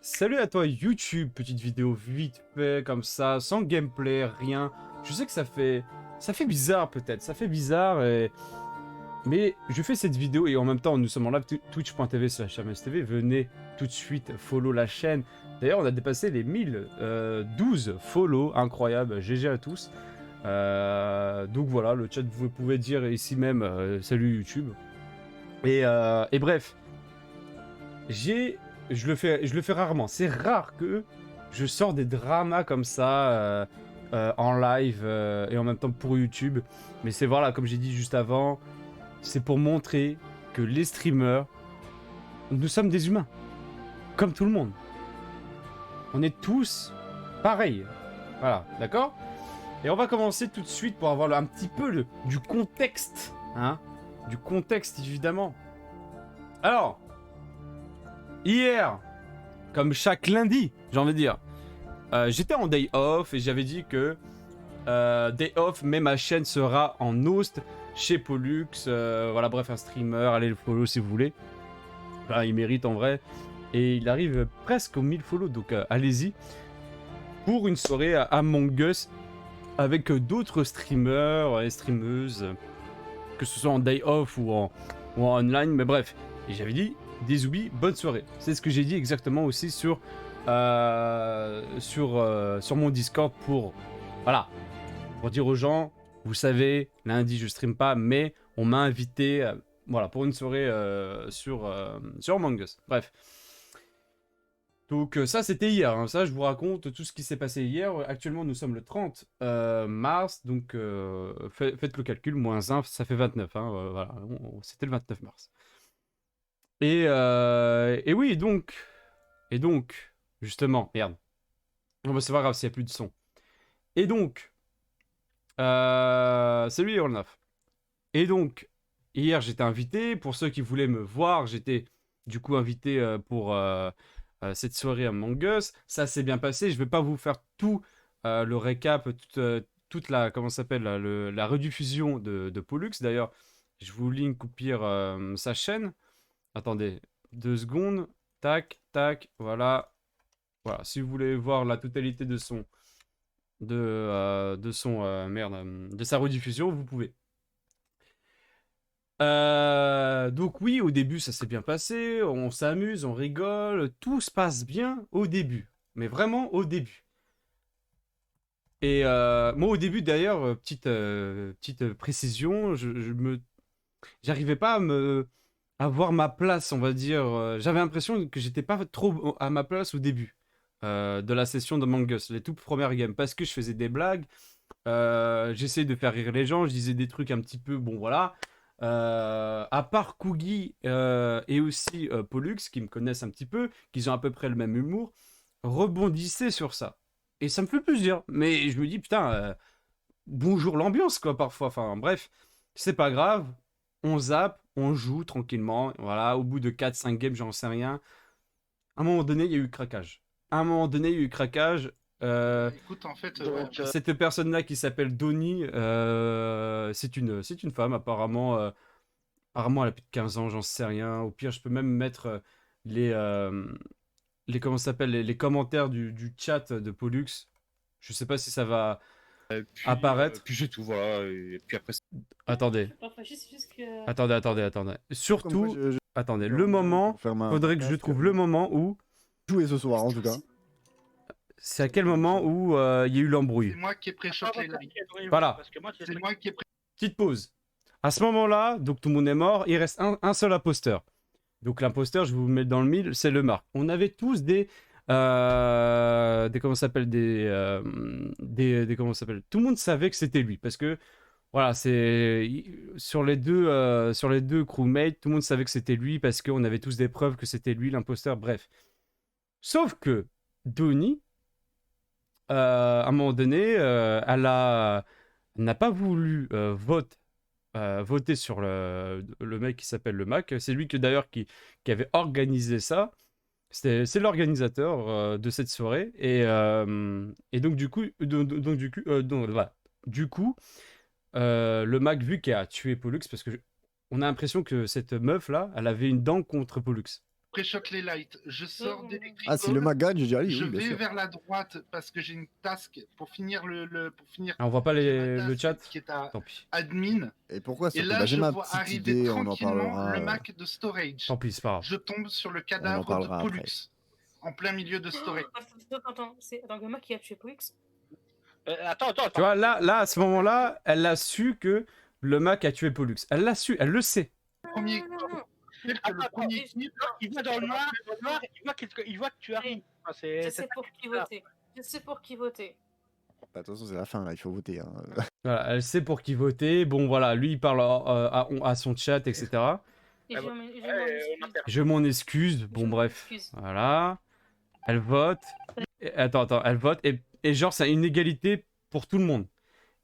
Salut à toi YouTube, petite vidéo vite fait comme ça, sans gameplay, rien. Je sais que ça fait bizarre peut-être, ça fait bizarre mais je fais cette vidéo et en même temps nous sommes en live twitch.tv/HMSTV, venez tout de suite follow la chaîne. D'ailleurs on a dépassé les 1012 follow, incroyable, GG à tous. Donc voilà, le chat vous pouvez dire ici même salut YouTube. Et bref, j'ai je le fais rarement. C'est rare que je sors des dramas comme ça en live et en même temps pour YouTube. Mais c'est voilà, comme j'ai dit juste avant, c'est pour montrer que les streamers, nous sommes des humains, comme tout le monde. On est tous pareils. Voilà, d'accord? Et on va commencer tout de suite pour avoir un petit peu du contexte, hein? Du contexte évidemment. Alors, hier, comme chaque lundi, j'ai envie de dire. J'étais en day off et j'avais dit que day off, mais ma chaîne sera en host chez Pollux. Voilà, bref, un streamer, allez le follow si vous voulez. Enfin, il mérite en vrai. Et il arrive presque aux 1000 follow, donc allez-y. Pour une soirée à Among Us avec d'autres streamers et streameuses, que ce soit en day off ou en online, mais bref. Et j'avais dit, Dezoubi, bonne soirée. C'est ce que j'ai dit exactement aussi sur mon Discord pour dire aux gens, vous savez, lundi je stream pas, mais on m'a invité voilà, pour une soirée sur Among Us. Bref. Donc ça c'était hier, hein. Ça je vous raconte tout ce qui s'est passé hier. Actuellement nous sommes le 30 mars, donc faites le calcul, moins 1, ça fait 29, hein, voilà, c'était le 29 mars. Et oui, donc, justement, merde. Non, bah, c'est pas grave s'il n'y a plus de son. Et donc, salut Olnaf. Et donc, hier j'étais invité. Pour ceux qui voulaient me voir, j'étais du coup invité pour cette soirée à Among Us. Ça s'est bien passé. Je vais pas vous faire tout le récap, toute la, comment ça s'appelle, la rediffusion de Pollux. D'ailleurs, je vous link ou pire sa chaîne. Attendez, 2 secondes. Tac, tac, voilà. Voilà, si vous voulez voir la totalité de de sa rediffusion, vous pouvez. Donc oui, au début, ça s'est bien passé, on s'amuse, on rigole, tout se passe bien au début. Mais vraiment au début. Et moi, au début, d'ailleurs, petite précision, j'arrivais pas à voir ma place, on va dire. J'avais l'impression que j'étais pas trop à ma place au début de la session de Among Us, les toutes premières games, parce que je faisais des blagues, j'essayais de faire rire les gens, je disais des trucs un petit peu, bon voilà. À part Kugi et aussi Pollux, qui me connaissent un petit peu, qui ont à peu près le même humour, rebondissaient sur ça. Et ça me fait plaisir. Mais je me dis, putain, bonjour l'ambiance, quoi, parfois. Enfin, bref, c'est pas grave. On zappe, on joue tranquillement. Voilà, au bout de 4-5 games, j'en sais rien. À un moment donné, il y a eu craquage. À un moment donné, il y a eu craquage. Écoute, en fait, Cette personne-là qui s'appelle Donnie, c'est une femme, apparemment. Apparemment, elle a plus de 15 ans, j'en sais rien. Au pire, je peux même mettre les, euh, comment ça s'appelle, les commentaires du chat de Pollux. Je sais pas si ça va apparaître. puis c'est tout, voilà. Et puis après, Attendez, Pas fâché, c'est juste que. attendez. Comme quoi, Surtout, attendez, je le reviens moment, pour faire ma faudrait que je casque. trouve le moment où, Jouer ce soir, en tout cas. c'est à quel moment où il y a eu l'embrouille. c'est moi qui ai pré-shot les amis. Voilà. Parce que moi, C'est moi qui ai pré Petite pause. À ce moment-là, donc tout le monde est mort, il reste un seul imposteur. Donc l'imposteur, je vous mets dans le mille, c'est le Marc. On avait tous des comment ça s'appelle, des comment ça s'appelle. Tout le monde savait que c'était lui parce que voilà, sur les deux crewmates, tout le monde savait que c'était lui parce qu'on avait tous des preuves que c'était lui l'imposteur. Bref, sauf que Donnie, à un moment donné, elle n'a pas voulu voter sur le mec qui s'appelle le Mac. C'est lui que d'ailleurs qui avait organisé ça. C'est l'organisateur de cette soirée. Et donc, du coup, voilà. Du coup le Mac, vu qu'il a tué Pollux, parce que on a l'impression que cette meuf-là, elle avait une dent contre Pollux. pré-shot les lights, je sors d'électrique. Ah, si le Mac gagne, je dis allez, Je oui, bien vais sûr. vers la droite parce que j'ai une task pour finir pour finir. Ah, on voit pas ma le task chat. Qui est à Tant pis. admin. Et pourquoi Et surtout là, bah, j'ai je ma vois petite arriver idée, on en tranquillement parlera. le Mac de storage. Tant pis, c'est pas grave. Je tombe sur le On en cadavre de parlera après. Pollux en plein milieu de storage. Attends, c'est le mec qui a tué Pollux. Attends. Tu vois, là, à ce moment-là, elle a su que le Mac a tué Pollux. Elle l'a su, elle le sait. Premier le premier clip, Il va dans le noir, il voit que tu arrives. Enfin, Je c'est sais pour qui voter. Je sais pour qui voter. Bah, de toute façon, c'est la fin, là, il faut voter. Hein. Voilà, elle sait pour qui voter. Bon, voilà, lui, il parle à son chat, etc. Et Ah je bah, m'en on a excuse. Je m'en excuse. Bon, Je m'en bref. excuse. Voilà. Elle vote. Attends, elle vote. Et genre, c'est une égalité pour tout le monde.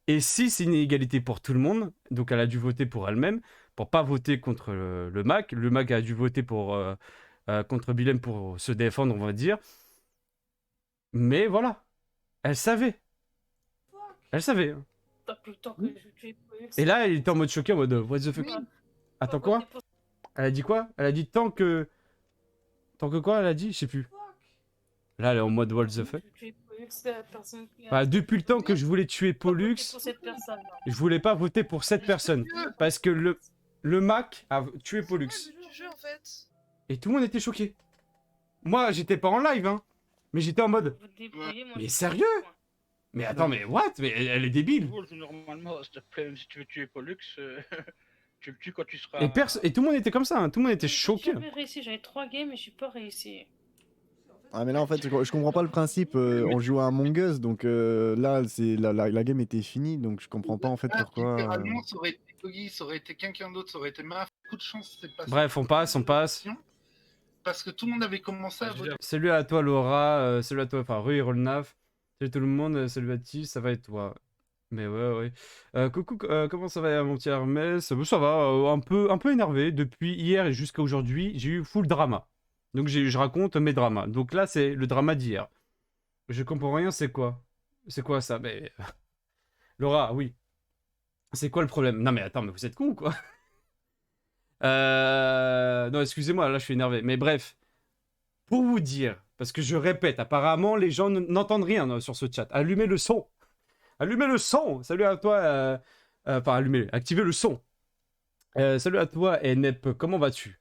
Et si c'est une égalité pour tout le monde, donc elle a dû voter pour elle-même, pour pas voter contre le Mac. Le Mac a dû voter contre Bilem pour se défendre, on va dire. Mais voilà. Elle savait. Elle savait. Pas plus de temps que je tue Pollux. Et là, elle était en mode choqué, en mode what the fuck. Attends, quoi? Elle a dit quoi? Elle a dit tant que. Tant que quoi, elle a dit? Je sais plus. Là, elle est en mode what the fuck. Bah, depuis le temps que je voulais tuer Pollux, je voulais pas voter pour cette personne. Parce que le Mac a tué Pollux. Du jeu, en fait. Et tout le monde était choqué. Moi, j'étais pas en live, hein. Mais j'étais en mode. Mais sérieux? Mais attends, mais what? Mais elle est débile. Normalement, s'il te plaît, même si tu veux tuer Pollux, tu le tues quand tu seras. Et tout le monde était comme ça, hein. Tout le monde était choqué. J'avais réussi, j'avais 3 games et j'ai pas réussi. Ah, mais là, en fait, je comprends pas le principe. On joue à Among Us, donc là, la game était finie, donc je comprends pas en fait pourquoi. Littéralement, ça aurait été Kogi, ça aurait été quelqu'un d'autre, ça aurait été Maf. Beaucoup de chance, c'est pas Bref, on passe. Parce que tout le monde avait commencé à voter. Salut à toi Laura, salut à toi, enfin Rue Rolnaf, salut tout le monde, salut à Tis, ça va et toi? Mais ouais. Coucou, comment ça va mon petit Hermès? Ça va, un peu énervé. Depuis hier et jusqu'à aujourd'hui, j'ai eu full drama. Donc je raconte mes dramas. Donc là, c'est le drama d'hier. Je comprends rien, c'est quoi? C'est quoi ça? Mais... Laura, oui. C'est quoi le problème? Non mais attends, mais vous êtes con ou quoi? Non, excusez-moi, là je suis énervé. Mais bref, pour vous dire, parce que je répète, apparemment les gens n'entendent rien sur ce chat. Allumez le son. Allumez le son. Salut à toi. Enfin, allumez, activez le son. Salut à toi, Enep. Comment vas-tu?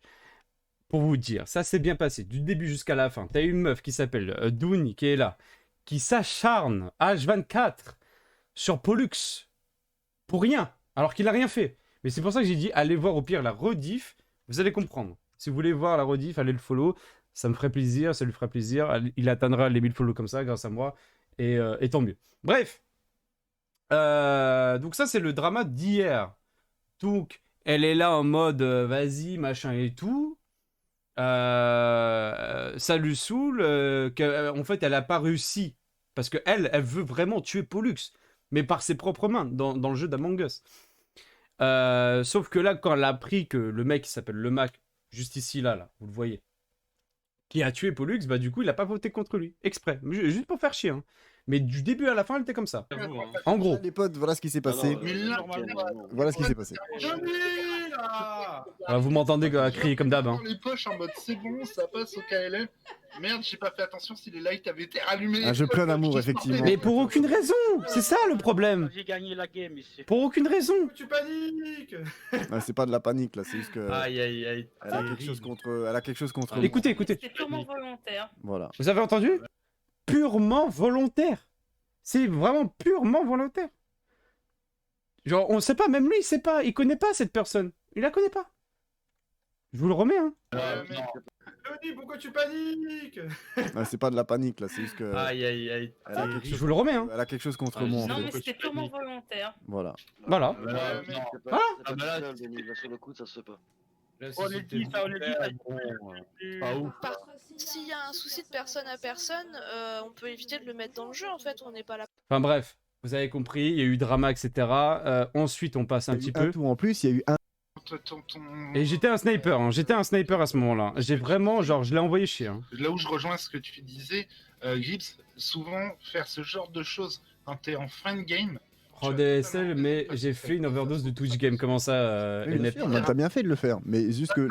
Pour vous dire, ça s'est bien passé du début jusqu'à la fin. T'as une meuf qui s'appelle Douni qui est là, qui s'acharne H24 sur Pollux pour rien, alors qu'il a rien fait. Mais c'est pour ça que j'ai dit, allez voir au pire la rediff, vous allez comprendre. Si vous voulez voir la rediff, allez le follow, ça me ferait plaisir, ça lui ferait plaisir. Il atteindra les 1000 follow comme ça, grâce à moi, et tant mieux. Bref, donc ça c'est le drama d'hier. Donc, elle est là en mode, vas-y, machin et tout. Ça lui saoule, qu'en fait elle a pas réussi. Parce que elle veut vraiment tuer Pollux, mais par ses propres mains, dans le jeu d'Among Us. Sauf que là, quand elle a appris que le mec qui s'appelle le Mac, juste ici, là, vous le voyez, qui a tué Pollux, bah du coup, il a pas voté contre lui, exprès, juste pour faire chier. Hein. Mais du début à la fin, elle était comme ça. En gros. Les potes, voilà ce qui s'est passé. Voilà ce qui s'est passé. Vous m'entendez crier comme d'hab. Hein. Dans les poches en mode c'est bon, ça passe au KLM. Merde, j'ai pas fait attention si les lights avaient été allumés. Un jeu plein d'amour, effectivement. Mais pour aucune raison. C'est ça le problème. J'ai gagné la game ici. Pour aucune raison. Tu paniques. Ah, c'est pas de la panique là, c'est juste que. Aïe aïe aïe. Elle a quelque chose contre. Elle a quelque chose contre. Écoutez. C'est purement volontaire. Voilà. Vous avez entendu? Purement volontaire. C'est vraiment purement volontaire. Genre, on sait pas, même lui, il sait pas, il connaît pas cette personne. Il la connaît pas. Je vous le remets, hein. Tony, pourquoi tu paniques? Ah, c'est pas de la panique là, c'est juste que. Aïe aïe aïe. Elle a quelque Je chose, vous le remets, hein. elle a quelque chose contre moi en Non, fait. mais c'était purement volontaire. Voilà. Voilà. Sur le coup, ça se fait pas. On est dit ça, on est dit ça. Pas ouf. S'il y a un souci de personne à personne, on peut éviter de le mettre dans le jeu, en fait, on n'est pas là. Enfin bref, vous avez compris, il y a eu drama, etc. Ensuite, on passe un petit peu. Tout en plus, il y a eu un. Et j'étais un sniper, hein. J'étais un sniper à ce moment-là. J'ai vraiment, genre, je l'ai envoyé chier. Hein. Là où je rejoins ce que tu disais, Gibbs, souvent faire ce genre de choses quand t'es en fin de game, Oh, DSL, mais j'ai fait une overdose de Twitch Game. Comment ça, Oui, bien NF? sûr, t'as bien fait de le faire, mais juste que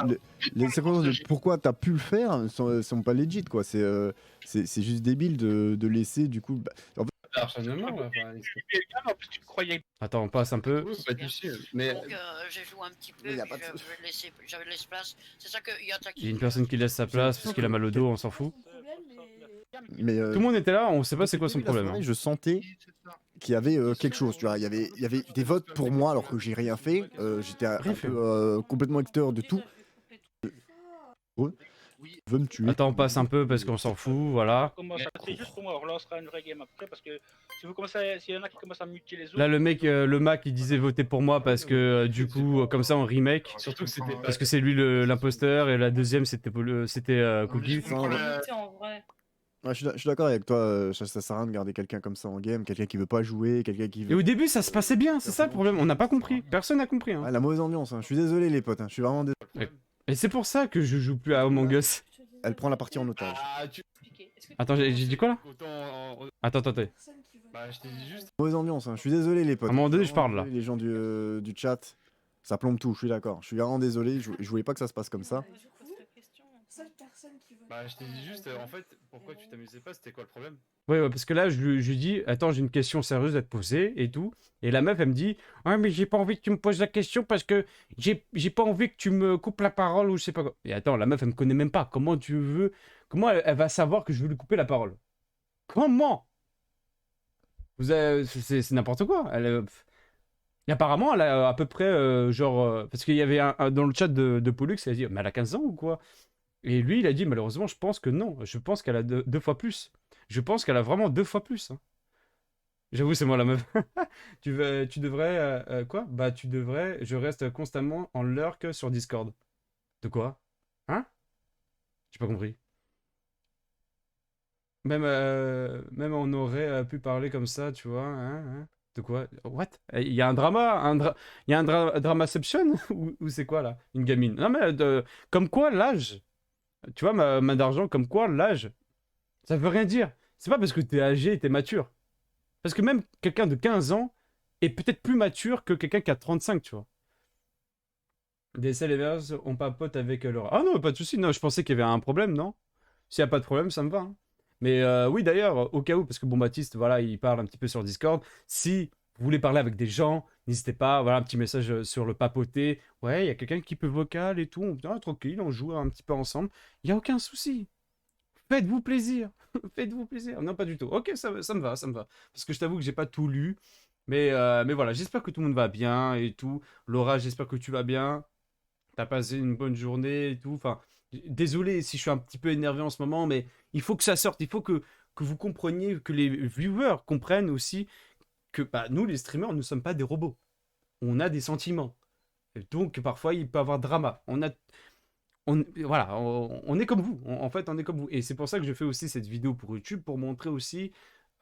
les circonstances de pourquoi t'as pu le faire sont pas legit, quoi. C'est juste débile de laisser, du coup. En fait, Personnellement, enfin, En plus, tu me croyais. attends, on passe un peu. Pas de souci. Mais Donc j'ai joué un petit peu, Mais y a puis pas de- j'avais laissé place. C'est ça qu'il y a il y a une personne qui laisse sa place parce qu'il a mal au dos, on s'en fout. mais Tout le monde était là, on sait pas c'est quoi son depuis la problème. soirée, Hein. je sentais qu'il y avait quelque chose, tu vois. Il y avait des votes pour moi alors que j'ai rien fait. J'étais un Rien fait. peu complètement acteur de tout. Veut me tuer. Attends, on passe un peu parce qu'on s'en fout, voilà. C'est juste pour moi, on relancera une vraie game après parce que si vous commencez, s'il y en a qui commencent à muter les autres. Là, le mec, le Mac, il disait voter pour moi parce que du coup, comme ça, on remake. Surtout que c'était Parce que c'est lui l'imposteur et la deuxième, c'était Cookie. Je comprends la- En vrai. Ouais, je suis d'accord avec toi, ça sert à rien de garder quelqu'un comme ça en game, quelqu'un qui veut pas jouer, quelqu'un qui Et veut. au début, ça se passait bien, c'est ça le problème. On n'a pas compris. Personne n'a compris. Hein. Ouais, la mauvaise ambiance, hein. Je suis désolé les potes, hein. Je suis vraiment désolé. Et c'est pour ça que je joue plus à Among Us. Elle prend la partie en otage. Ah, tu. Attends, j'ai dit quoi là? Attends. Bah, je t'ai dit juste. Mauvaise ambiance, hein. Je suis désolé les potes. À un moment donné, suis je parle, vraiment désolé, les gens du chat, ça plombe tout, je suis d'accord. Je suis vraiment désolé, je voulais pas que ça se passe comme ça. Bah, je t'ai dit juste, en fait, pourquoi tu t'amusais pas, c'était quoi le problème? Ouais, parce que là, je lui dis, attends, j'ai une question sérieuse à te poser et tout. Et la meuf, elle me dit, ouais, mais j'ai pas envie que tu me poses la question parce que j'ai pas envie que tu me coupes la parole ou je sais pas quoi. Et attends, la meuf, elle me connaît même pas. Comment tu veux, comment elle va savoir que je veux lui couper la parole? Comment? C'est n'importe quoi. Et apparemment, elle a à peu près, parce qu'il y avait dans le chat de Pollux, elle a dit, mais elle a 15 ans ou quoi? Et lui, il a dit, malheureusement, je pense que non. Je pense qu'elle a deux fois plus. Je pense qu'elle a vraiment 2 fois plus. Hein. J'avoue, c'est moi la meuf. Tu devrais... quoi? Bah, tu devrais... Je reste constamment en lurk sur Discord. De quoi? Hein? J'ai pas compris. Même on aurait pu parler comme ça, tu vois. Hein? De quoi? What? Il y a un drama? Il y a un dramaception? Ou c'est quoi, là? Une gamine? Non, mais comme quoi, l'âge... Tu vois, ma d'argent, comme quoi, l'âge... Ça veut rien dire. C'est pas parce que t'es âgé et t'es mature. Parce que même quelqu'un de 15 ans est peut-être plus mature que quelqu'un qui a 35, tu vois. DSL et Vers, on papote avec Laura. Ah non, pas de soucis. Non, je pensais qu'il y avait un problème, non? S'il n'y a pas de problème, ça me va. Hein. Mais oui, d'ailleurs, au cas où, parce que bon, Baptiste, voilà, il parle un petit peu sur Discord. Si vous voulez parler avec des gens, n'hésitez pas. Voilà, un petit message sur le papoter. Ouais, il y a quelqu'un qui peut vocal et tout. On dit, ah, tranquille, on joue un petit peu ensemble. Il n'y a aucun souci. Faites-vous plaisir. Faites-vous plaisir. Non, pas du tout. Ok, ça me va, ça me va. Parce que je t'avoue que j'ai pas tout lu. Mais voilà, j'espère que tout le monde va bien et tout. Laura, j'espère que tu vas bien. T'as passé une bonne journée et tout. Enfin, désolé si je suis un petit peu énervé en ce moment, mais il faut que ça sorte. Il faut que vous compreniez, que les viewers comprennent aussi que bah, nous, les streamers, nous ne sommes pas des robots. On a des sentiments. Et donc, parfois, il peut y avoir drama. Voilà, on est comme vous. En fait, on est comme vous. Et c'est pour ça que je fais aussi cette vidéo pour YouTube, pour montrer aussi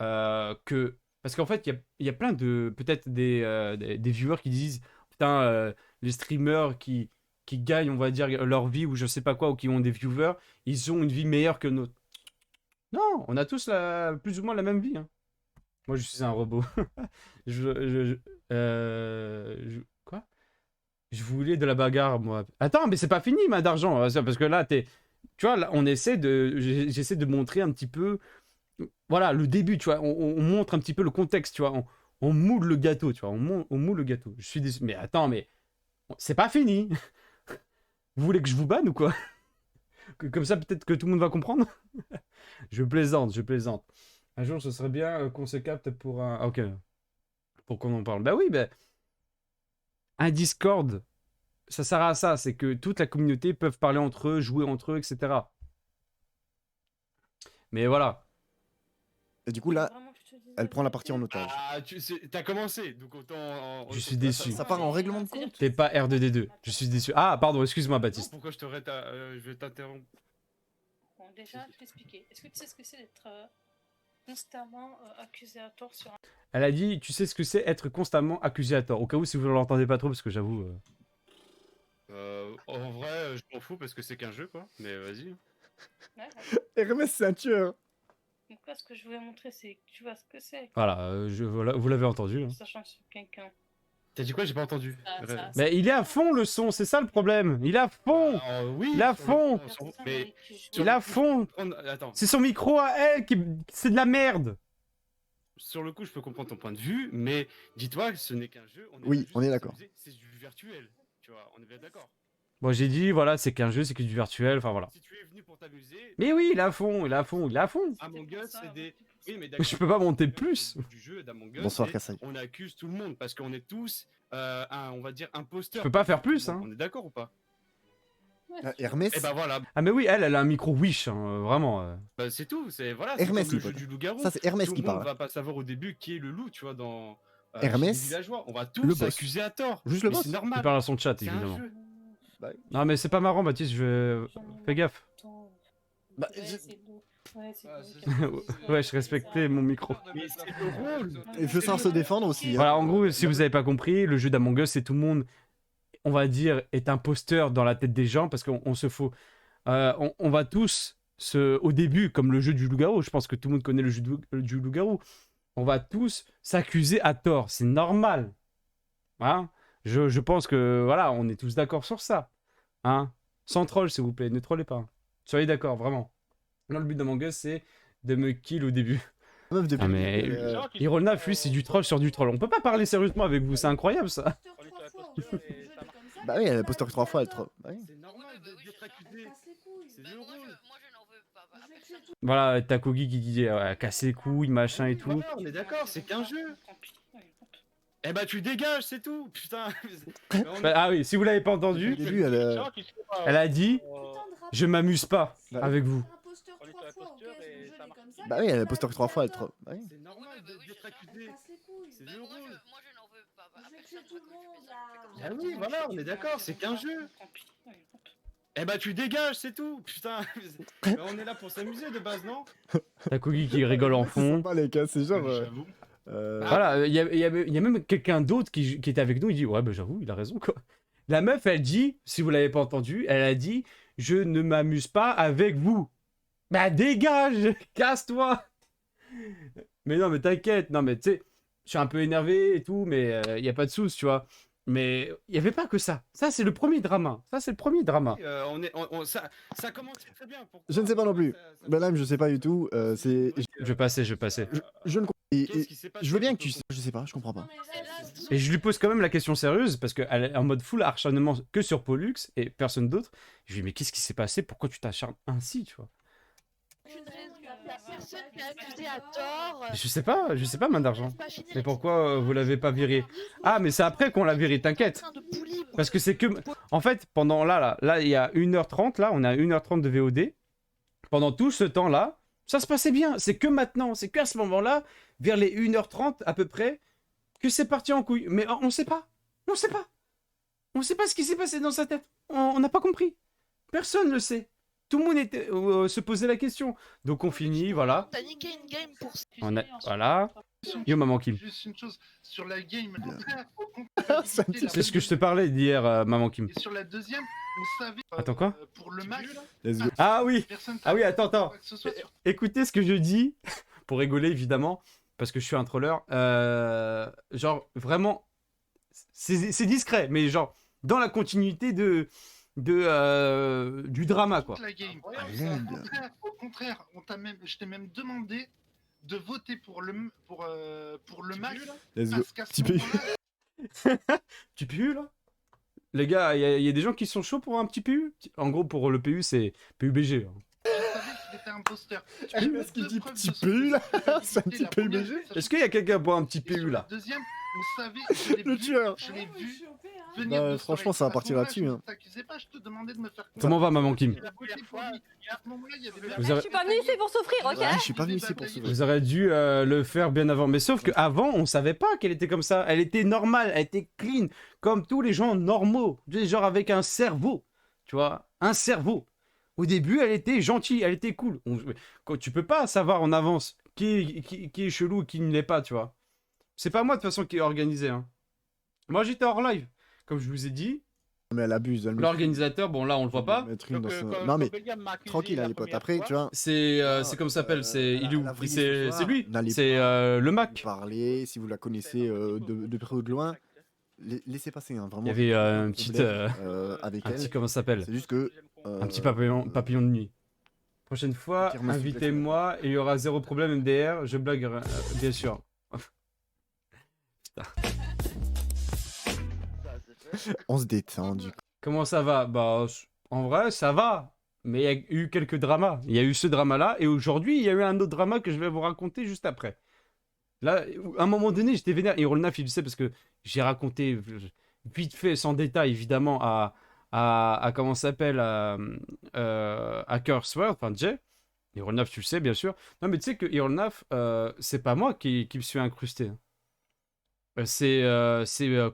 que... Parce qu'en fait, il y a plein de... Peut-être des viewers qui disent, putain, les streamers qui gagnent, on va dire, leur vie ou je sais pas quoi, ou qui ont des viewers, ils ont une vie meilleure que notre. Non, on a tous plus ou moins la même vie. Hein. Moi, je suis un robot. Quoi? Je voulais de la bagarre, moi. Attends, mais c'est pas fini, ma d'argent. Parce que là, tu vois, là, j'essaie de montrer un petit peu... Voilà, le début, tu vois. On montre un petit peu le contexte, tu vois. On moule le gâteau, tu vois. On moule le gâteau. Je suis déçu. Mais attends, mais... C'est pas fini. Vous voulez que je vous banne ou quoi? Comme ça, peut-être que tout le monde va comprendre. Je plaisante. Un jour, ce serait bien qu'on se capte pour un... Ah, ok. Pour qu'on en parle. Bah oui, bah... Un Discord, ça sert à ça. C'est que toute la communauté peut parler entre eux, jouer entre eux, etc. Mais voilà. Et du coup, là, elle prend la partie en otage. Ah, t'as commencé, donc autant. Je suis déçu. Ça part en règlement de compte. T'es pas R2D2. Je suis déçu. Ah, pardon, excuse-moi, Baptiste. Pourquoi je vais t'interrompre? Bon, déjà, je vais t'expliquer. Est-ce que tu sais ce que c'est d'être constamment accusé à tort sur un... Elle a dit, tu sais ce que c'est être constamment accusé à tort. Au cas où, si vous ne l'entendez pas trop, parce que j'avoue... En vrai, je m'en fous parce que c'est qu'un jeu, quoi. Mais vas-y. Ouais, ouais. Hermès, c'est un tueur. Donc là, ce que je voulais montrer, c'est que tu vois ce que c'est. Voilà, voilà, vous l'avez entendu. Hein. Sachant que c'est quelqu'un. T'as dit quoi? J'ai pas entendu. Mais il est à fond le son, c'est ça le problème. Il est à fond. Oui. Il est à sur fond. le- sur- Mais Il est à fond. Attends. C'est son micro à elle qui... C'est de la merde. Sur le coup, je peux comprendre ton point de vue, mais dis-toi que ce n'est qu'un jeu. Oui, là juste on est pour d'accord. s'amuser, c'est du virtuel. Tu vois, on est bien d'accord. Moi j'ai dit, voilà, c'est qu'un jeu, c'est que du virtuel, enfin voilà. Si tu es venu pour t'amuser, Mais oui, il est à fond, il est à fond, il est à fond. Among Us, c'est des. Oui, mais Je peux pas monter plus. Du jeu d'Among Us, Bonsoir, et Kassai. on accuse tout le monde parce qu'on est tous, on va dire, imposteurs. Je peux pas faire plus, hein. On est d'accord ou pas? Ah, Hermès Eh ben voilà, Ah mais oui, elle a un micro Wish, hein, vraiment. bah, c'est tout. C'est voilà. C'est Hermès, comme le il jeu peut. du loup-garou. Ça, c'est Hermès Tout qui le monde parle. va pas savoir au début qui est le loup, tu vois, dans Hermès, chez les villageois. On va le tous boss. accuser à tort. Juste le Mais boss. c'est Il normal. parle à son chat, C'est un évidemment. jeu. Non mais c'est pas marrant, Baptiste, fais gaffe. Bah, Ouais, je respectais mon micro. Mais c'est le rôle. Il faut savoir se défendre aussi. Hein. Voilà, en gros, si vous avez pas compris, le jeu d'Among Us, c'est tout le monde, on va dire, est imposteur dans la tête des gens parce qu'on se faut. On va tous, au début, comme le jeu du loup-garou, je pense que tout le monde connaît le jeu du loup-garou, on va tous s'accuser à tort. C'est normal. Hein, je pense que, voilà, on est tous d'accord sur ça. Hein, sans troll, s'il vous plaît, ne trollez pas. Soyez d'accord, vraiment. Là, le but d'Among Us, c'est de me kill au début. Meuf depuis Ah, mais- le début, Irolnaf, lui, c'est du troll sur du troll. On peut pas parler sérieusement avec vous, c'est incroyable ça. Bah oui, elle a posté 3 fois, elle troll. Bah oui. C'est normal d'être accusé. C'est le Moi, rôle. moi, je n'en veux pas à personne. Voilà, Takogi qui dit casser les couilles, machin et tout. Voilà, on est d'accord, c'est qu'un jeu. Eh bah tu dégages, c'est tout. Putain. Mais on est- Bah, ah oui, si vous l'avez pas Au entendu, début, elle a... elle a dit je m'amuse pas Bah, avec vous. Bah oui, elle a posté 3 fois, elle troll. Bah oui. C'est normal d'être accusé. C'est le Moi, rôle. moi, je n'en veux pas à personne. Ah oui, voilà, on est d'accord, c'est qu'un jeu. Eh bah tu dégages, c'est tout. Putain. Mais on est là pour s'amuser de base, non? Takogi qui rigole en C'est fond. sympa, les gars, c'est genre... J'avoue. Voilà, il y a même quelqu'un d'autre qui était avec nous, il dit ouais, bah j'avoue, il a raison quoi. La meuf, elle dit, si vous l'avez pas entendu, elle a dit je ne m'amuse pas avec vous. Bah dégage, casse-toi. Mais non, mais t'inquiète, non mais tu sais, je suis un peu énervé et tout, mais il y a pas de souci, tu vois. Mais il y avait pas que ça. Ça c'est le premier drama. Ça c'est le premier drama. Ça commence très bien. Pourquoi Je ne sais pas non plus. Bah là, je sais pas du tout. C'est... Je vais passer. Je ne comprends Qu'est-ce qui s'est passé je veux bien que pour tu... Je sais pas, je comprends pas. Et je lui pose quand même la question sérieuse parce qu'elle est en mode full acharnement que sur Pollux et personne d'autre. Je lui dis mais qu'est-ce qui s'est passé? Pourquoi tu t'acharnes ainsi, tu vois? La personne qui est accusée à tort. Je sais pas, main d'argent. c'est pas fini Mais avec pourquoi vous l'avez pas viré? Ah, mais c'est après qu'on l'a viré, t'inquiète. train de bully. Parce que c'est que... En fait, pendant là, il y a 1h30, là, on a 1h30 de VOD. Pendant tout ce temps-là, ça se passait bien. C'est que maintenant, c'est qu'à ce moment-là, vers les 1h30 à peu près, que c'est parti en couille. Mais on sait pas. On sait pas. On sait pas ce qui s'est passé dans sa tête. On n'a pas compris. Personne ne le sait. Tout le monde était, se posait la question. Donc on finit, voilà. T'as niqué une game pour ça. Voilà. Yo, maman Kim. Juste une chose, sur la game, Ça me dit- C'est ce que je te parlais d'hier, maman Kim. Et sur la deuxième, on savait. Attends, quoi? Pour le match, Let's go. Ah oui. personne. Ah oui, attends. quoi que ce soit sur- Écoutez ce que je dis, pour rigoler évidemment, parce que je suis un troller. Genre, vraiment, c'est discret, mais genre, dans la continuité du drama, quoi. La game. Ah, Au l'aide. contraire, je t'ai même demandé de voter pour le match. Let's go. Parce qu'à ce Petit PU. moment-là, Petit PU, là? Les gars, il y a des gens qui sont chauds pour un petit PU? En gros, pour le PU, c'est PUBG. hein. je savais qu'il était imposteur. Ah, mais ce qu'il dit petit PU, là, c'est un petit PUBG. Est-ce qu'il y a quelqu'un pour un petit PU, là? Deuxième, on savait, je l'ai Le vu, tueur. je l'ai vu hein. venir Bah, de franchement, soirée. ça va À ce partir moment-là, là-dessus, je hein. ne t'accusais pas, je te demandais de me faire Comment va, maman Kim? Il a voté pour lui. Et à ce moment-là, il y avait des- Vous aurez- Je suis pas venu ici pour souffrir, ok? Ouais, je suis pas venu ici pour souffrir. Vous aurez dû le faire bien avant. Mais sauf qu'avant, on savait pas qu'elle était comme ça. Elle était normale, elle était clean, comme tous les gens normaux. Genre avec un cerveau. Tu vois, un cerveau. Au début, elle était gentille, elle était cool. Quand tu peux pas savoir en avance qui est chelou et qui ne l'est pas, tu vois. C'est pas moi de toute façon qui est organisé. Hein. Moi, j'étais hors live. Comme je vous ai dit, Mais elle abuse. Elle me L'organisateur, bon là on le voit pas. mettre une Donc, dans son- quand- Non, quand mais Belgium m'a accusé tranquille, hein, la les potes. première Après, fois, tu vois. C'est comme ça s'appelle, c'est il est où la vraie C'est histoire, lui, n'allez c'est pas le lui Mac. parler, si vous la connaissez de près ou de loin, laissez passer, hein, vraiment. Il y avait j'ai aucun un petit, problème, avec un elle. petit comment ça s'appelle, C'est juste que. un petit papillon de nuit. Prochaine fois, Tire-moi, s'il te plaît. invitez-moi et il y aura zéro problème MDR, je blague bien sûr. On se détend, du coup. Comment ça va? Bah, en vrai, ça va. Mais il y a eu quelques dramas. Il y a eu ce drama-là, et aujourd'hui, il y a eu un autre drama que je vais vous raconter juste après. Là, à un moment donné, j'étais vénère. Et Rolnaf, il le sait parce que j'ai raconté vite fait, sans détail, évidemment, à comment ça s'appelle, à Curseworld, enfin Jay. Et Rolnaf, tu le sais, bien sûr. Non, mais tu sais que Rolnaf, c'est pas moi qui me suis incrusté. C'est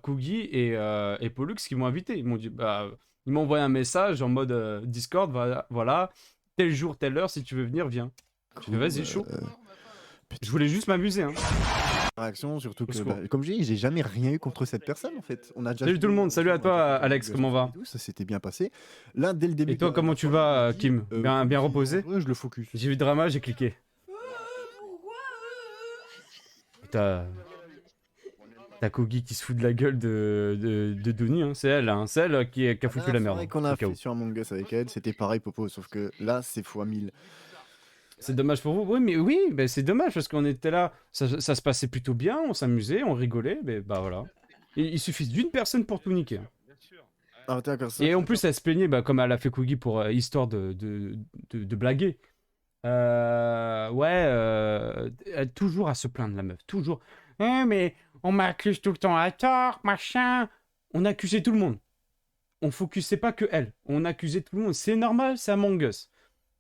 Kugi et Pollux qui m'ont invité. Ils m'ont dit, bah, ils m'ont envoyé un message en mode Discord, voilà, tel jour, telle heure, si tu veux venir, viens. Je fais, vas-y, chaud. Je voulais juste m'amuser. Hein. Réaction, surtout Au que, secours. comme je dis, j'ai jamais rien eu contre cette personne en fait. On a déjà Salut fait- tout le monde, salut à on a toi, déjà fait des Alex, comment va? et tout, ça s'était bien passé. Là, dès le début. Et toi, de- comment tu vas, dit, Kim? Bien reposé? Ouais, je le focus. J'ai vu drama, j'ai cliqué. T'as Kugi qui se fout de la gueule de Donnie, hein. C'est elle, hein. C'est elle qui a foutu la merde. C'est Hein, qu'on au a cas où. fait sur Among Us avec elle, c'était pareil, Popo, sauf que là, c'est x1000. C'est dommage pour vous. Oui, mais oui, ben c'est dommage parce qu'on était là, ça se passait plutôt bien, on s'amusait, on rigolait, mais bah voilà. Il suffit d'une personne pour tout niquer. Ah, d'accord, ça, Et en c'est plus, elle se plaignait, bah, comme elle a fait Kugi pour histoire de blaguer. Elle toujours à se plaindre, la meuf. Toujours. Mais on m'accuse tout le temps à tort, machin. On accusait tout le monde. On focusait pas que elle. On accusait tout le monde. C'est normal, c'est Among Us.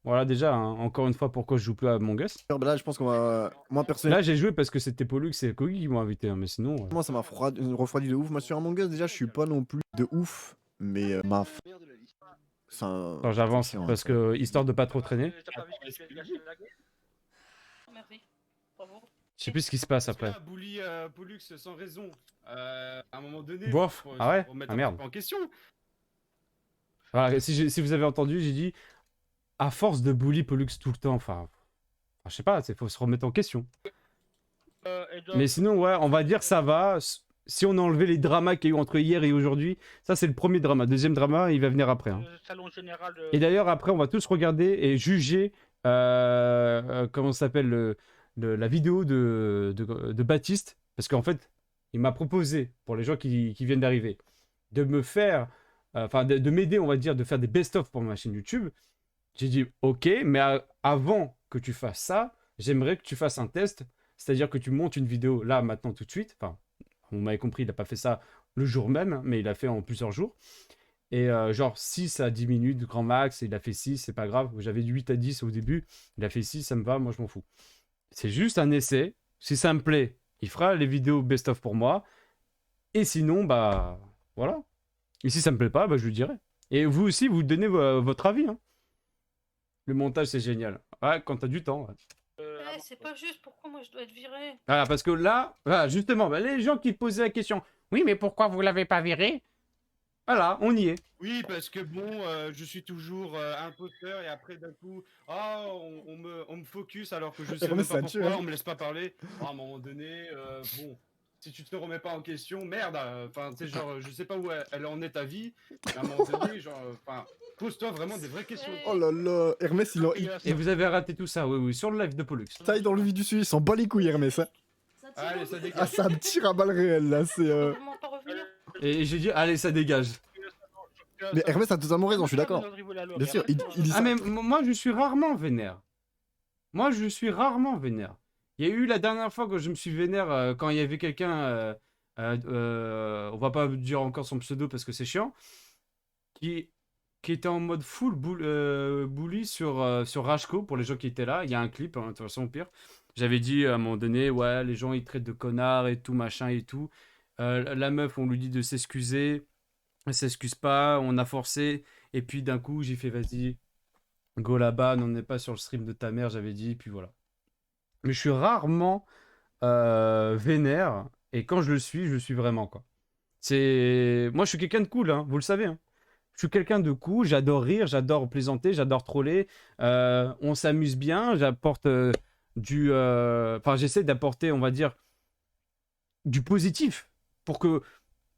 Voilà, déjà, hein, encore une fois, pourquoi je joue plus à Among Us. Bah là, je pense qu'on va. Moi, personnellement, Là, j'ai joué parce que c'était Pollux et Kugi qui m'ont invité, hein, mais sinon. ça m'a refroidi de ouf. Moi, sur Among Us, déjà, je suis pas non plus de ouf, mais c'est un. Attends, j'avance chiant, parce que histoire de pas trop traîner. T'as pas vu ce que tu as gâché la guerre? Merci. Bravo. Je sais plus ce qui se passe après. Bully Pollux sans raison. À un moment donné. Bof. Ah ouais? Remettre Ah, un merde. peu en question. Voilà, si vous avez entendu, j'ai dit à force de bully Pollux tout le temps, enfin, je sais pas, il faut se remettre en question. Et donc, Mais sinon, ouais, on va dire ça va. Si on a enlevé les dramas qu'il y a eu entre hier et aujourd'hui, ça c'est le premier drama. Deuxième drama, il va venir après. Hein. le salon général de... Et d'ailleurs, après, on va tous regarder et juger comment ça s'appelle la vidéo de Baptiste. Parce qu'en fait, il m'a proposé, pour les gens qui viennent d'arriver, de me faire, enfin de m'aider, on va dire, de faire des best-of pour ma chaîne YouTube. J'ai dit, ok, mais avant que tu fasses ça, j'aimerais que tu fasses un test. C'est-à-dire que tu montes une vidéo là, maintenant, tout de suite. Enfin, vous m'avez compris, il n'a pas fait ça le jour même, mais il a fait en plusieurs jours. Et genre 6 à 10 minutes, grand max, il a fait 6, c'est pas grave. J'avais du 8 à 10 au début, il a fait 6, ça me va, moi je m'en fous. C'est juste un essai. Si ça me plaît, il fera les vidéos best-of pour moi. Et sinon, bah voilà. Et si ça me plaît pas, bah je lui dirai. Et vous aussi, vous donnez votre avis. Hein. Le montage, c'est génial. Ouais, quand t'as du temps. Ouais. Eh, c'est pas juste, pourquoi moi je dois être viré? Voilà, parce que là, voilà, justement, bah, les gens qui posaient la question, oui, mais pourquoi vous l'avez pas viré? Voilà, on y est. Oui, parce que bon, je suis toujours imposteur et après d'un coup, on me focus alors que je sais Mais même ça pas tue, pourquoi, hein. on me laisse pas parler. À un moment donné, bon, si tu te remets pas en question, merde, enfin, tu sais, genre, je sais pas où elle en est ta vie, mais à un moment donné, genre, enfin, pose-toi vraiment des vraies questions. Oh là là, Hermès, il Et vous avez raté tout ça, oui, oui, sur le live de Pollux. taille dans le vif du sujet, il s'en bat les couilles, Hermès. Hein. Allez, ça Ah, dégage. c'est un tir à balles réelles là, c'est. Comment pas revenir? Et j'ai dit, allez, ça dégage. Mais Hermès a totalement raison, je suis d'accord. Bien sûr, il dit Ah, ça. mais moi, je suis rarement vénère. Moi, je suis rarement vénère. Il y a eu la dernière fois que je me suis vénère quand il y avait quelqu'un, on va pas dire encore son pseudo parce que c'est chiant, qui était en mode full bully sur Rajko, pour les gens qui étaient là. Il y a un clip, hein, de toute façon, au pire. J'avais dit à un moment donné, ouais, les gens ils traitent de connards et tout, machin et tout. La meuf, on lui dit de s'excuser. Elle s'excuse pas, on a forcé. Et puis d'un coup, j'ai fait, vas-y, go là-bas, n'en est pas sur le stream de ta mère, j'avais dit, puis voilà. Mais je suis rarement vénère. Et quand je le suis vraiment, quoi. Moi, je suis quelqu'un de cool, hein, vous le savez. Hein. Je suis quelqu'un de cool, j'adore rire, j'adore plaisanter, j'adore troller. On s'amuse bien, j'apporte Enfin, j'essaie d'apporter, on va dire, du positif pour que,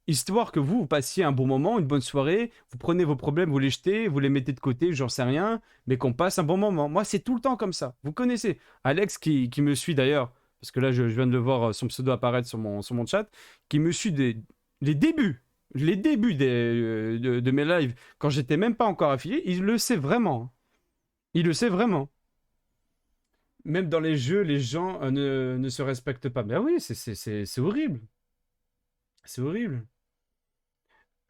histoire que vous passiez un bon moment, une bonne soirée, vous prenez vos problèmes, vous les jetez, vous les mettez de côté, j'en sais rien, mais qu'on passe un bon moment. Moi, c'est tout le temps comme ça. Vous connaissez. Alex, qui me suit d'ailleurs, parce que là, je viens de le voir, son pseudo apparaître sur mon chat, qui me suit les débuts de mes lives, quand j'étais même pas encore affilié, il le sait vraiment. Il le sait vraiment. Même dans les jeux, les gens ne se respectent pas. Ben oui, c'est horrible. C'est horrible.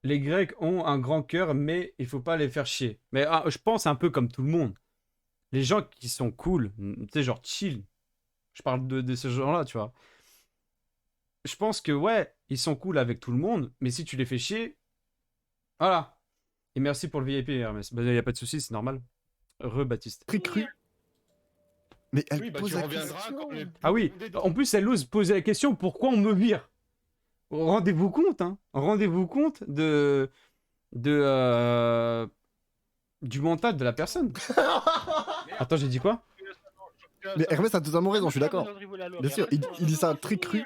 Les Grecs ont un grand cœur, mais il faut pas les faire chier. Mais je pense un peu comme tout le monde. Les gens qui sont cool, tu sais, genre chill. Je parle de ce genre-là, tu vois. Je pense que, ouais, ils sont cool avec tout le monde, mais si tu les fais chier, voilà. Et merci pour le VIP, Hermès. Bah, y a pas de souci, c'est normal. Heureux, Baptiste. Très cru. Mais elle Oui, bah, pose tu la reviendras question. quand les- Ah oui, en plus, elle ose poser la question, pourquoi on me vire? Rendez-vous compte, hein. Rendez-vous compte du mental de la personne. Attends, j'ai dit quoi? Mais Hermès a totalement raison, je suis d'accord. Bien sûr, il dit ça très cru.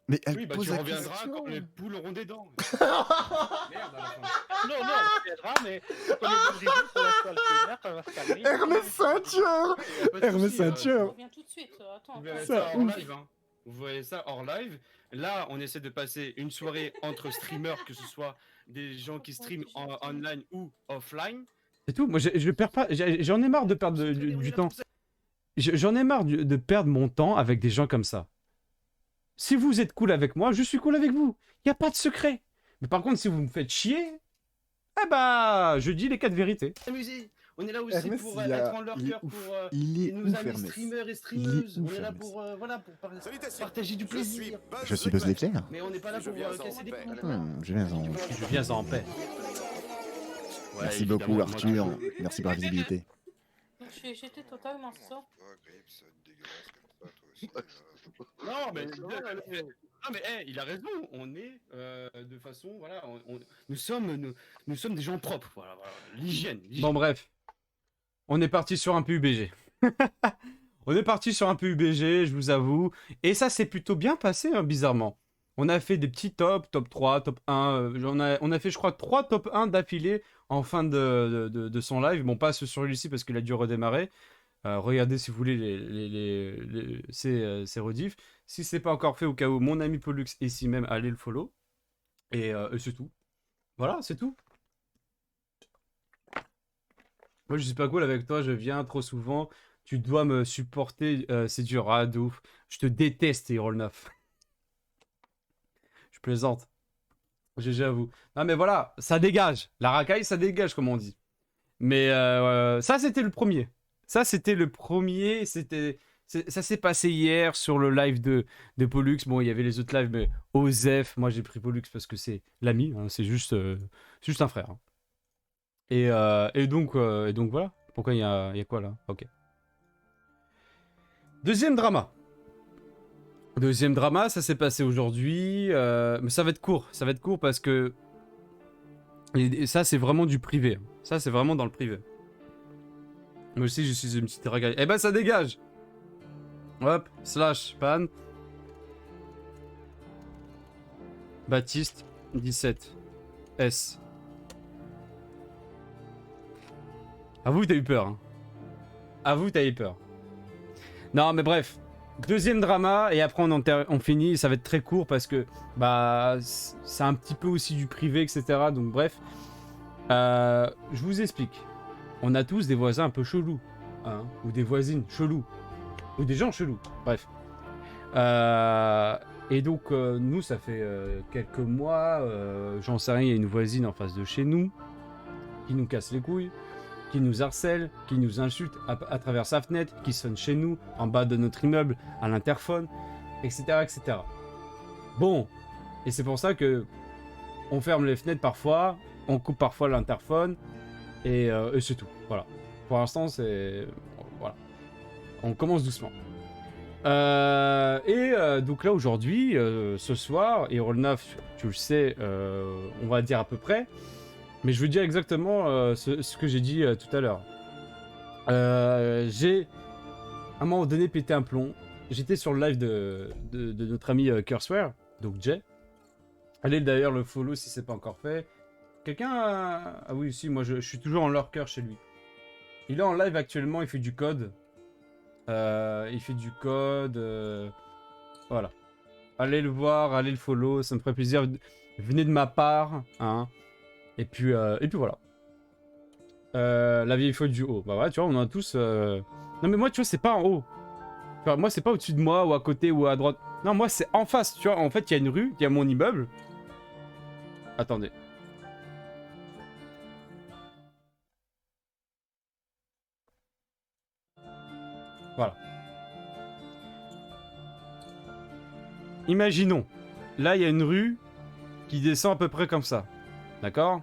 Mais elle Oui, bah pose tu la reviendras question. quand les poules auront des dents. Merde, à la fin. Non, non, elle reviendra, mais quand les deux rideaux pour la toile primaire, elle va se calmer. Hermès, c'est un tueur. Y a pas de Hermès, souci, c'est un On tueur. revient tout de suite. Attends, Vous verrez attends. ça Ça, hors ouf. live. Hein. Vous voyez ça hors live. Là, on essaie de passer une soirée entre streamers, que ce soit des gens qui streament online ou offline. C'est tout. Moi, je perds pas. J'en ai marre de perdre du temps. J'en ai marre de perdre mon temps avec des gens comme ça. Si vous êtes cool avec moi, je suis cool avec vous. Il n'y a pas de secret. Mais par contre, si vous me faites chier, eh bah, je dis les 4 vérités. Amusez. On est là aussi Hermès, pour il être en leur il est cœur, ouf. pour Il est nos ouf, amis Hermès. streamers et Il est streameuses. On ouf, est là Hermès. pour, voilà, pour partager du plaisir. Je suis Buzz l'éclair. Mais on n'est pas là pour casser des couilles. Je viens en... Je viens en paix. Merci beaucoup, Arthur. Merci pour la visibilité. J'étais totalement ça. Non, mais il a raison. On est de façon, voilà, nous sommes des gens propres. Voilà, l'hygiène. Bon, bref. On est parti sur un PUBG. On est parti sur un PUBG, je vous avoue. Et ça s'est plutôt bien passé, hein, bizarrement. On a fait des petits tops, top 3, top 1. On a fait, je crois, 3 top 1 d'affilée en fin de son live. Bon, pas sur celui-ci parce qu'il a dû redémarrer. Regardez si vous voulez ces rediffs. Si c'est pas encore fait, au cas où, mon ami Pollux ici même, allez le follow. Et c'est tout. Voilà, c'est tout. Moi, je suis pas cool avec toi, je viens trop souvent. Tu dois me supporter, c'est dur. Ah, de ouf. Je te déteste, Hero 9. Je plaisante. GG à vous. Non, mais voilà, ça dégage. La racaille, ça dégage, comme on dit. Mais ça, c'était le premier. Ça, c'était le premier. Ça s'est passé hier sur le live de Pollux. Bon, il y avait les autres lives, mais Osef, moi j'ai pris Pollux parce que c'est l'ami. Hein, c'est juste un frère. Hein. Et donc voilà. Pourquoi il y a quoi là? Ok. Deuxième drama. Deuxième drama, ça s'est passé aujourd'hui. Mais ça va être court. Ça va être court parce que. Et ça, c'est vraiment du privé. Ça, c'est vraiment dans le privé. Moi aussi, je suis une petite ragaille. Eh ben, ça dégage! Hop, slash, pan. Baptiste, 17. S. Avoue, t'as eu peur. Hein. Avoue, t'as eu peur. Non, mais bref. Deuxième drama, et après on finit. Ça va être très court parce que bah c'est un petit peu aussi du privé, etc. Donc bref. Je vous explique. On a tous des voisins un peu chelous. Hein, ou des voisines cheloues. Ou des gens chelous. Bref. Et donc, nous, ça fait quelques mois. J'en sais rien, il y a une voisine en face de chez nous. Qui nous casse les couilles. Qui nous harcèle. Qui nous insulte à travers sa fenêtre. Qui sonne chez nous. En bas de notre immeuble. À l'interphone. Etc. etc. Bon. Et c'est pour ça que. On ferme les fenêtres parfois. On coupe parfois l'interphone. Et c'est tout. Voilà. Pour l'instant, c'est... Voilà. On commence doucement. Donc là, aujourd'hui, ce soir, et Roll 9, tu le sais, on va dire à peu près, Mais je veux dire exactement ce que j'ai dit tout à l'heure. J'ai, à un moment donné, pété un plomb. J'étais sur le live de notre ami Curseware, donc Jay. Allez d'ailleurs le follow si c'est pas encore fait. Quelqu'un Ah oui, si, moi je suis toujours en lurker chez lui. Il est en live actuellement, il fait du code. Voilà. Allez le voir, allez le follow, ça me ferait plaisir. Venez de ma part, hein. Et puis voilà. La vieille faute du haut. Bah ouais, tu vois, on en a tous... Non mais moi, tu vois, c'est pas en haut. Tu vois, moi, c'est pas au-dessus de moi, ou à côté, ou à droite. Non, moi, c'est en face, tu vois. En fait, il y a une rue, il y a mon immeuble. Attendez. Voilà. Imaginons. Là, il y a une rue qui descend à peu près comme ça. D'accord?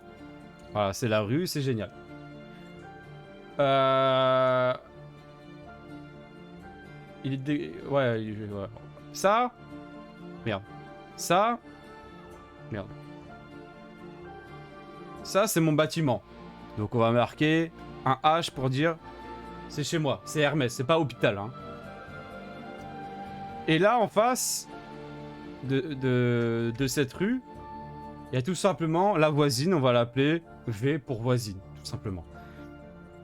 Voilà, c'est la rue, c'est génial. Il est ouais. Ça. Merde. Ça. Merde. Ça, c'est mon bâtiment. Donc, on va marquer un H pour dire c'est chez moi. C'est Hermès, c'est pas hôpital. Hein. Et là, en face de cette rue, il y a tout simplement la voisine, on va l'appeler V pour voisine, tout simplement.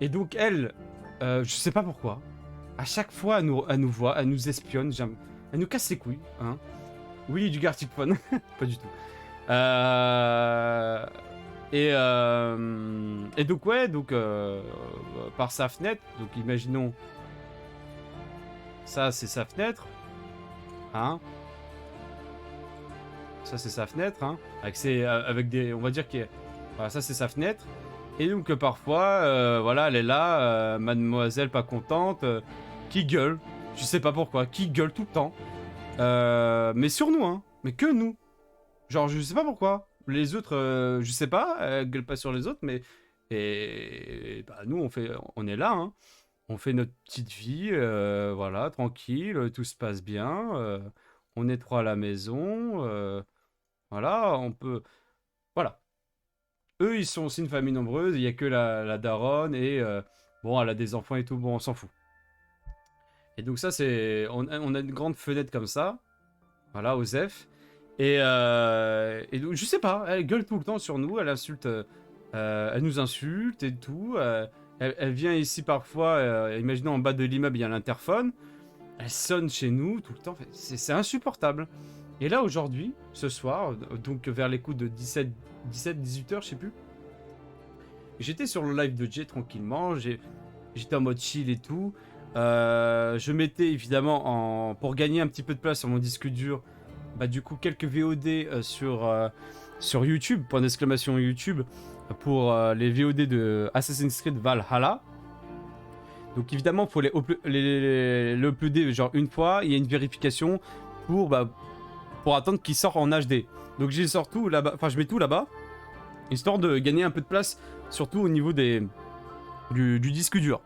Et donc elle, je sais pas pourquoi, à chaque fois elle nous voit, elle nous espionne, elle nous casse les couilles. Hein. Oui, du Gartic Phone, pas du tout. Et donc ouais, donc par sa fenêtre, donc imaginons, ça c'est sa fenêtre, hein. Ça c'est sa fenêtre, hein, avec des, on va dire que voilà, ça c'est sa fenêtre. Et donc parfois, voilà, elle est là, mademoiselle pas contente, qui gueule, je sais pas pourquoi, qui gueule tout le temps, mais sur nous, hein, mais que nous, genre je sais pas pourquoi, les autres, je sais pas, elle gueule pas sur les autres, mais et bah, nous on est là, hein, on fait notre petite vie, voilà, tranquille, tout se passe bien, on est trois à la maison, voilà, on peut, voilà. Eux, ils sont aussi une famille nombreuse, il n'y a que la daronne, et bon, elle a des enfants et tout, bon, on s'en fout. Et donc ça, c'est... On a une grande fenêtre comme ça, voilà, Osef, et donc, je sais pas, elle gueule tout le temps sur nous, elle insulte, elle nous insulte et tout, elle vient ici parfois, imaginons en bas de l'immeuble, il y a l'interphone, elle sonne chez nous tout le temps, c'est insupportable. Et là, aujourd'hui, ce soir, donc vers les coups de 17-18 heures, je sais plus. J'étais sur le live de Jay tranquillement, j'étais en mode chill et tout. Je mettais évidemment, pour gagner un petit peu de place sur mon disque dur, bah du coup quelques VOD sur YouTube, point d'exclamation YouTube, pour les VOD de Assassin's Creed Valhalla. Donc évidemment, il faut les uploader genre une fois, il y a une vérification pour attendre qu'il sorte en HD. Donc je sors tout là-bas, enfin je mets tout là-bas, histoire de gagner un peu de place, surtout au niveau du disque dur.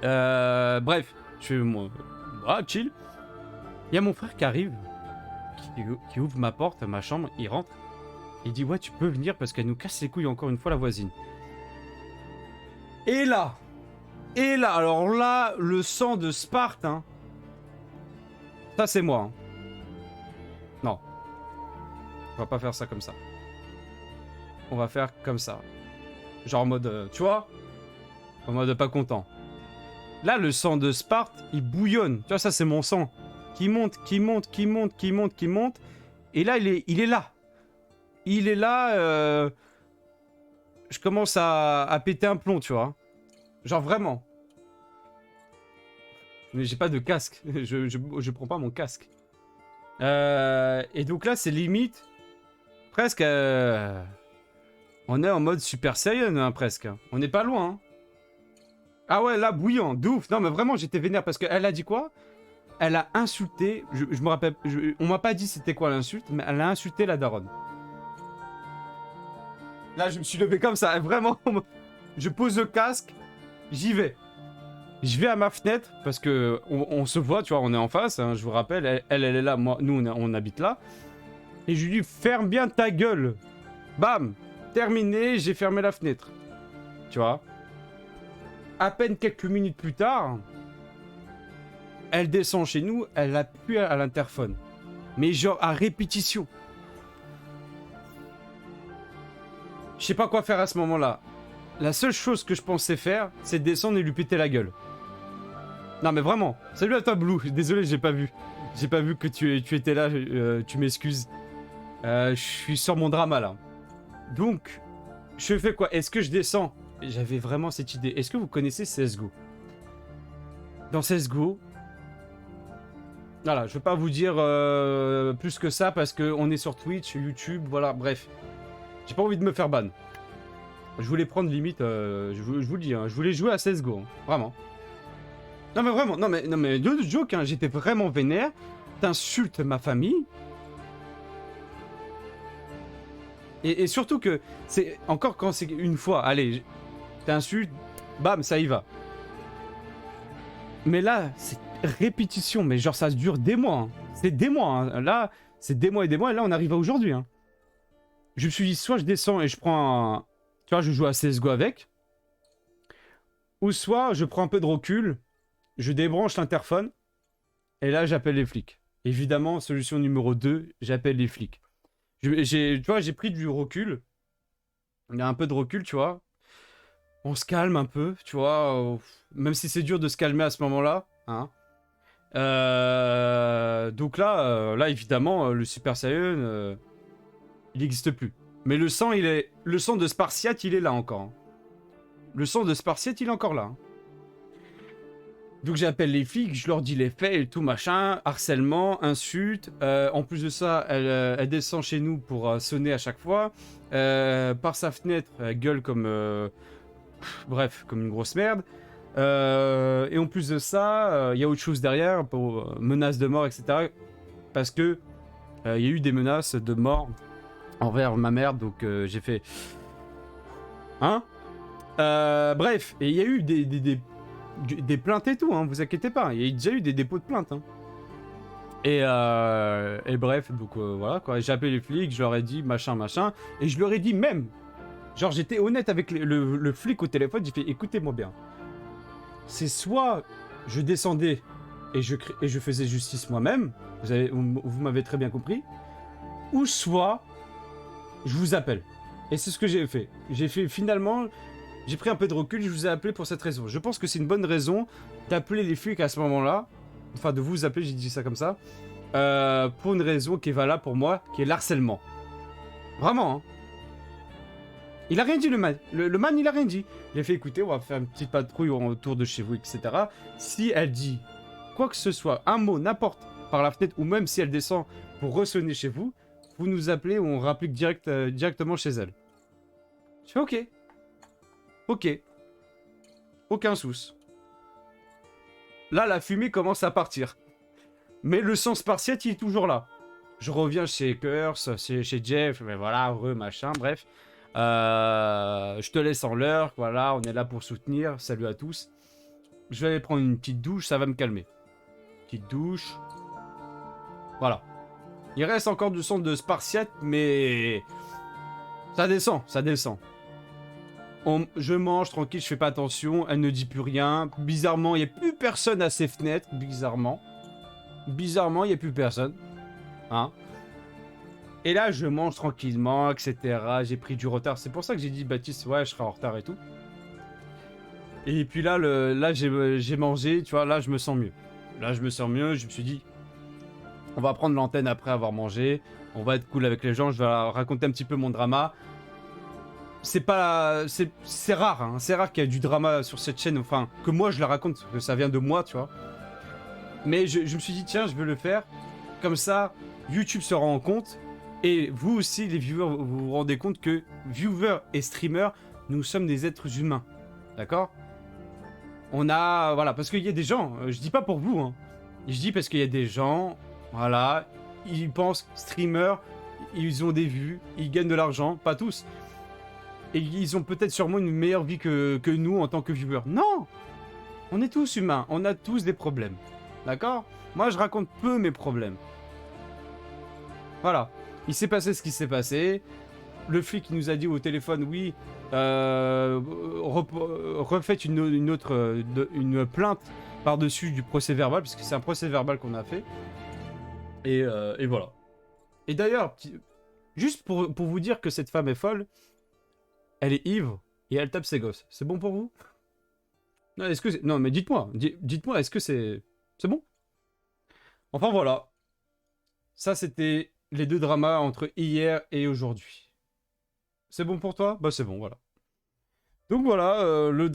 Bref, je fais voilà, chill. Il y a mon frère qui arrive, qui ouvre ma porte, ma chambre, il rentre, il dit ouais tu peux venir parce qu'elle nous casse les couilles encore une fois la voisine. Et là, alors là, le sang de Sparte, hein, ça c'est moi. Hein. Non. On va pas faire ça comme ça. On va faire comme ça. Genre en mode, tu vois? En mode pas content. Là, le sang de Sparte, il bouillonne. Tu vois, ça c'est mon sang. Qui monte. Et là, il est là. Il est là, je commence à péter un plomb, tu vois. Genre vraiment. Mais j'ai pas de casque. Je prends pas mon casque. Et donc là, c'est limite. Presque. On est en mode Super Saiyan, hein, presque. On n'est pas loin. Hein. Ah ouais, là, bouillant, de ouf. Non, mais vraiment, j'étais vénère parce qu'elle a dit quoi? Elle a insulté. Je me rappelle. On m'a pas dit c'était quoi l'insulte, mais elle a insulté la daronne. Là, je me suis levé comme ça. Vraiment. Je pose le casque. J'y vais. Je vais à ma fenêtre parce que on se voit, tu vois, on est en face. Hein, je vous rappelle, elle est là, moi, nous, on habite là. Et je lui dis, ferme bien ta gueule. Bam. terminé, j'ai fermé la fenêtre. Tu vois. À peine quelques minutes plus tard, elle descend chez nous, elle appuie à l'interphone. Mais genre à répétition. Je sais pas quoi faire à ce moment-là. La seule chose que je pensais faire, c'est descendre et lui péter la gueule. Non mais vraiment. Salut à toi Blue. Désolé, j'ai pas vu. J'ai pas vu que tu étais là. Tu m'excuses. Je suis sur mon drama là. Donc, je fais quoi? Est-ce que je descends? J'avais vraiment cette idée. Est-ce que vous connaissez CSGO? Dans CSGO... Voilà, je vais pas vous dire plus que ça parce qu'on est sur Twitch, YouTube, voilà, bref. J'ai pas envie de me faire ban. Je voulais prendre limite, je vous le dis, hein, je voulais jouer à CSGO, hein, vraiment. Non mais vraiment, non mais de joke, hein, j'étais vraiment vénère. T'insultes ma famille. Et surtout que, c'est encore quand c'est une fois, allez, t'insultes, bam, ça y va. Mais là, c'est répétition, mais genre ça dure des mois. Hein. C'est des mois, hein. Là, c'est des mois et là on arrive à aujourd'hui. Hein. Je me suis dit, soit je descends et je prends un... Tu vois, je joue à CSGO avec. Ou soit je prends un peu de recul, je débranche l'interphone, et là j'appelle les flics. Évidemment, solution numéro 2, j'appelle les flics. Tu vois, j'ai pris du recul. Il y a un peu de recul, tu vois. On se calme un peu, tu vois. Même si c'est dur de se calmer à ce moment-là. Hein. Donc là, évidemment, le Super Saiyan, il n'existe plus. Mais le sang de Spartiate, il est là encore. Hein. Le sang de Spartiate, il est encore là. Hein. Donc j'appelle les flics, je leur dis les faits et tout machin, harcèlement, insultes. En plus de ça, elle descend chez nous pour sonner à chaque fois. Par sa fenêtre, elle gueule comme... bref, comme une grosse merde. Et en plus de ça, il y a autre chose derrière, pour menaces de mort, etc. Parce que il y a eu des menaces de mort envers ma mère, donc j'ai fait... Hein. Bref, et il y a eu des plaintes et tout, hein, vous inquiétez pas, il y a déjà eu des dépôts de plaintes. Hein. Et bref, donc voilà quoi, j'ai appelé les flics, je leur ai dit machin, et je leur ai dit même, genre j'étais honnête avec le flic au téléphone, j'ai fait écoutez-moi bien, c'est soit je descendais et je faisais justice moi-même, vous m'avez très bien compris, ou soit je vous appelle. Et c'est ce que j'ai fait. Finalement, j'ai pris un peu de recul, je vous ai appelé pour cette raison. Je pense que c'est une bonne raison d'appeler les flics à ce moment-là. Enfin, de vous appeler, j'ai dit ça comme ça. Pour une raison qui est valable pour moi, qui est l'harcèlement. Vraiment, hein. Il a rien dit, le man. Le man, il a rien dit. Il a fait, écoutez, on va faire une petite patrouille autour de chez vous, etc. Si elle dit quoi que ce soit, un mot, n'importe, par la fenêtre, ou même si elle descend pour ressonner chez vous, vous nous appelez ou on rapplique directement chez elle. Je fais ok. Ok. Aucun souci. Là, la fumée commence à partir. Mais le sang spartiate, il est toujours là. Je reviens chez Curse, chez Jeff, mais voilà, heureux, machin, bref. Je te laisse en l'heure, voilà, on est là pour soutenir. Salut à tous. Je vais aller prendre une petite douche, ça va me calmer. Petite douche. Voilà. Il reste encore du sang de Spartiate, mais... Ça descend, ça descend. Je mange tranquille, je fais pas attention, elle ne dit plus rien. Bizarrement, il n'y a plus personne à ses fenêtres, bizarrement. Bizarrement, il n'y a plus personne. Hein. Et là, je mange tranquillement, etc. J'ai pris du retard. C'est pour ça que j'ai dit, Baptiste, ouais, je serai en retard et tout. Et puis là, j'ai mangé, tu vois, là, je me sens mieux. Là, je me sens mieux, je me suis dit, on va prendre l'antenne après avoir mangé. On va être cool avec les gens, je vais raconter un petit peu mon drama. C'est pas... C'est rare, hein. C'est rare qu'il y ait du drama sur cette chaîne, enfin, que moi je la raconte, que ça vient de moi, tu vois. Mais je me suis dit, tiens, je veux le faire. Comme ça, YouTube se rend compte. Et vous aussi, les viewers, vous vous rendez compte que viewers et streamers, nous sommes des êtres humains. D'accord? On a... Voilà, parce qu'il y a des gens, je dis pas pour vous, hein. Je dis parce qu'il y a des gens, voilà, ils pensent streamers, ils ont des vues, ils gagnent de l'argent, pas tous. Et ils ont peut-être sûrement une meilleure vie que nous en tant que viewers. Non! On est tous humains, on a tous des problèmes. D'accord? Moi, je raconte peu mes problèmes. Voilà. Il s'est passé ce qui s'est passé. le flic qui nous a dit au téléphone, oui, refaites une plainte par-dessus du procès verbal, puisque c'est un procès verbal qu'on a fait. Et voilà. Et d'ailleurs, juste pour vous dire que cette femme est folle, elle est ivre et elle tape ses gosses. C'est bon pour vous? Non, non, mais dites-moi, dites-moi, est-ce que c'est bon? Enfin voilà. Ça, c'était les 2 dramas entre hier et aujourd'hui. C'est bon pour toi? Bah c'est bon, voilà. Donc voilà, les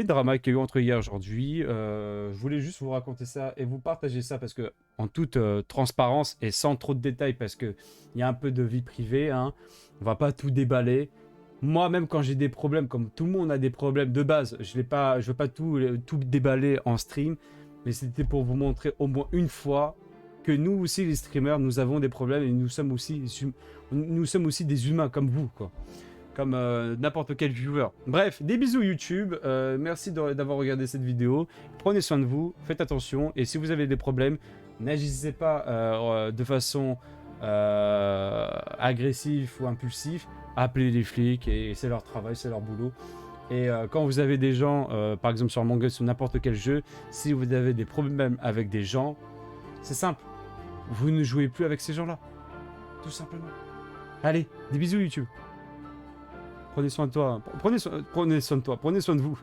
dramas qu'il y a eu entre hier et aujourd'hui. Je voulais juste vous raconter ça et vous partager ça parce que, en toute transparence et sans trop de détails, parce qu'il y a un peu de vie privée, hein, on va pas tout déballer. Moi, même quand j'ai des problèmes, comme tout le monde a des problèmes de base, je veux pas tout déballer en stream, mais c'était pour vous montrer au moins une fois que nous aussi, les streamers, nous avons des problèmes et nous sommes aussi des humains comme vous, quoi. Comme n'importe quel viewer. Bref, des bisous YouTube, merci d'avoir regardé cette vidéo, prenez soin de vous, faites attention, et si vous avez des problèmes, n'agissez pas de façon agressive ou impulsive, appelez les flics, et c'est leur travail, c'est leur boulot. Et quand vous avez des gens, par exemple sur Among Us ou n'importe quel jeu, si vous avez des problèmes avec des gens, c'est simple, vous ne jouez plus avec ces gens-là, tout simplement. Allez, des bisous YouTube. Prenez soin de toi, prenez soin de toi, prenez soin de vous.